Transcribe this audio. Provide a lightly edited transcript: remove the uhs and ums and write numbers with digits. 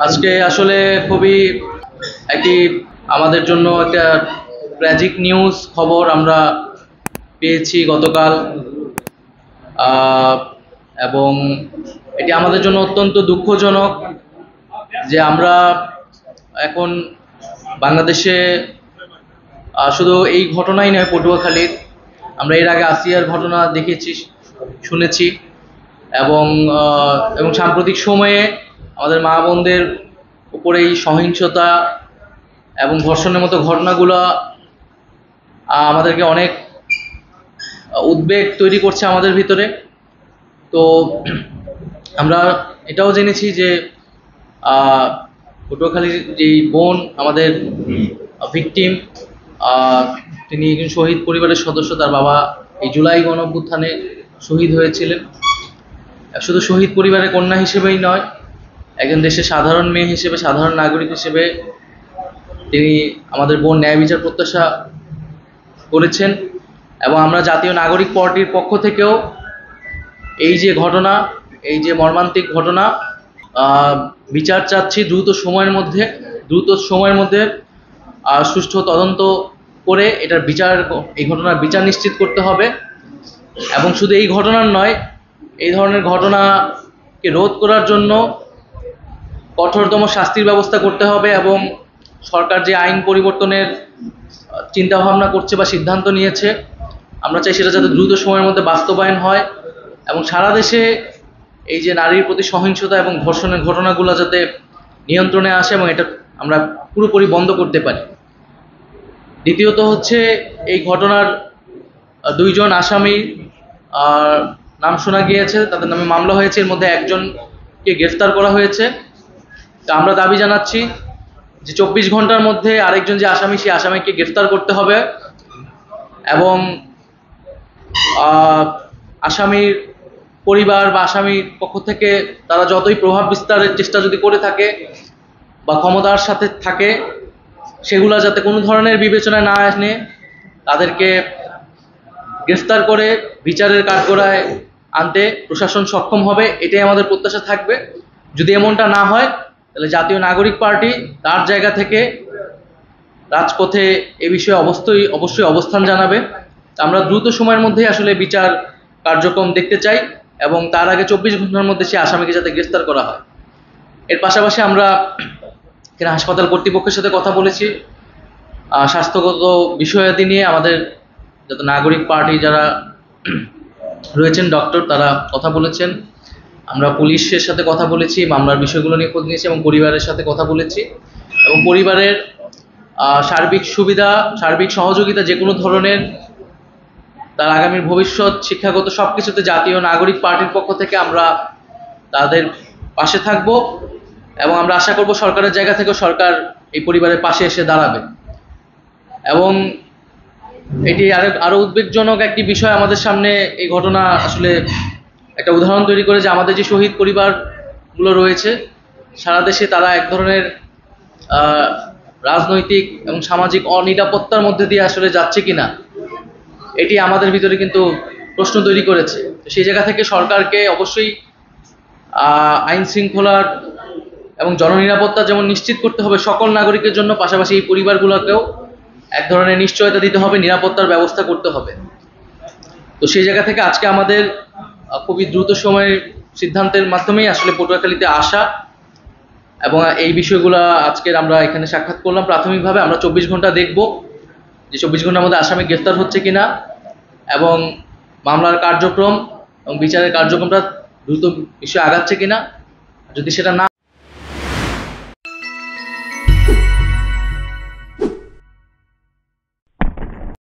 আজকে আসলে খুবই একটি আমাদের জন্য একটা ট্র্যাজিক নিউজ খবর আমরা পেয়েছি গতকাল। এবং এটি আমাদের জন্য অত্যন্ত দুঃখজনক যে আমরা এখন বাংলাদেশে শুধু এই ঘটনাই নয়, পটুয়াখালীর আমরা এর আগে আসিয়ার ঘটনা দেখেছি, শুনেছি এবং সাম্প্রতিক সময়ে আমাদের মা বোনদের উপরে এই সহিংসতা এবং ধর্ষণের মতো ঘটনাগুলো আমাদেরকে অনেক উদ্বেগ তৈরি করছে আমাদের ভিতরে। তো আমরা এটাও জেনেছি যে পটুয়াখালীর যেই বোন আমাদের ভিকটিম, তিনি একজন শহীদ পরিবারের সদস্য। তার বাবা এই জুলাই গণঅভ্যুত্থানে শহীদ হয়েছিলেন। শুধু শহীদ পরিবারের কন্যা হিসেবেই নয়, একজন দেশের সাধারণ মেয়ে হিসেবে, সাধারণ নাগরিক হিসেবে তিনি আমাদের বোন ন্যায় বিচার প্রত্যাশা করেছেন। এবং আমরা জাতীয় নাগরিক পার্টির পক্ষ থেকেও এই যে ঘটনা, এই যে মর্মান্তিক ঘটনা, বিচার চাচ্ছি দ্রুত সময়ের মধ্যে সুষ্ঠু তদন্ত করে এই ঘটনার বিচার নিশ্চিত করতে হবে। এবং শুধু এই ঘটনার নয়, এই ধরনের ঘটনাকে রোধ করার জন্য কঠোরতম শাস্তির ব্যবস্থা করতে হবে। এবং সরকার যে আইন পরিবর্তনের চিন্তাভাবনা করছে বা সিদ্ধান্ত নিয়েছে, আমরা চাই সেটা যাতে দ্রুত সময়ের মধ্যে বাস্তবায়ন হয় এবং সারা দেশে এই যে নারীর প্রতি সহিংসতা এবং ধর্ষণের ঘটনাগুলো যাতে নিয়ন্ত্রণে আসে এবং এটা আমরা পুরোপুরি বন্ধ করতে পারি। দ্বিতীয়ত হচ্ছে, এই ঘটনার দুইজন আসামি নাম শোনা গিয়েছে, তাদের নামে মামলা হয়েছে, এর মধ্যে একজনকে গ্রেফতার করা হয়েছে। তা আমরা দাবি জানাচ্ছি যে 24 ঘন্টার মধ্যে আরেকজন যে আসামি, সেই আসামিকে গ্রেফতার করতে হবে এবং আসামির পরিবার বা আসামির পক্ষ থেকে তারা যতই প্রভাব বিস্তারের চেষ্টা যদি করে থাকে বা ক্ষমতার সাথে থাকে, সেগুলো যাতে কোনো ধরনের বিবেচনায় না আসে, তাদেরকে গ্রেফতার করে বিচারের কাঠগড়ায় আনতে প্রশাসন সক্ষম হবে, এটাই আমাদের প্রত্যাশা থাকবে। যদি এমনটা না হয়, তাহলে জাতীয় নাগরিক পার্টি তার জায়গা থেকে রাজপথে এ বিষয়ে অবশ্যই অবস্থান জানাবে। আমরা দ্রুত সময়ের মধ্যেই আসলে বিচার কার্যক্রম দেখতে চাই এবং তার আগে 24 ঘন্টার মধ্যে সে আসামিকে যাতে গ্রেফতার করা হয়। এর পাশাপাশি আমরা এখানে হাসপাতাল কর্তৃপক্ষের সাথে কথা বলেছি, স্বাস্থ্যগত বিষয়াদি নিয়ে আমাদের যত নাগরিক পার্টি যারা রয়েছেন, ডক্টর, তারা কথা বলেছেন। আমরা পুলিশের সাথে কথা বলেছি, মামলার বিষয়গুলো নিয়ে খোঁজ নিয়েছি এবং পরিবারের সাথে কথা বলেছি এবং পরিবারের সার্বিক সুবিধা, সার্বিক সহযোগিতা যে কোনো ধরনের, তার আগামীর ভবিষ্যৎ, শিক্ষাগত সব কিছুতে জাতীয় নাগরিক পার্টির পক্ষ থেকে আমরা তাদের পাশে থাকব এবং আমরা আশা করব সরকারের জায়গা থেকেও সরকার এই পরিবারের পাশে এসে দাঁড়াবে। এবং এটি আরো উদ্বেগজনক একটি বিষয় আমাদের সামনে, এই ঘটনা আসলে একটা উদাহরণ তৈরি করে যে আমাদের যে শহীদ পরিবারগুলো রয়েছে সারা দেশে, তারা এক ধরনের রাজনৈতিক এবং সামাজিক অনিরাপত্তার মধ্যে দিয়ে আসলে যাচ্ছে কিনা, এটি আমাদের ভিতরে কিন্তু প্রশ্ন তৈরি করেছে। সেই জায়গা থেকে সরকারকে অবশ্যই আইন শৃঙ্খলার এবং জননিরাপত্তা যেমন নিশ্চিত করতে হবে সকল নাগরিকের জন্য, পাশাপাশি এই পরিবারগুলোকেও এক ধরনের নিশ্চয়তা দিতে হবে, নিরাপত্তার ব্যবস্থা করতে হবে। তো সেই জায়গা থেকে আজকে আমাদের খুবই দ্রুত সময়ের সিদ্ধান্তের মাধ্যমেই আসলে পটুয়াখালীতে আসা এবং এই বিষয়গুলো আজকের আমরা এখানে সাক্ষাৎ করলাম। প্রাথমিকভাবে আমরা 24 ঘন্টা দেখব যে 24 ঘন্টার মধ্যে আসামি গ্রেফতার হচ্ছে কিনা এবং মামলার কার্যক্রম এবং বিচারের কার্যক্রমটা দ্রুত বিষয়ে আগাচ্ছে কিনা। যদি সেটা না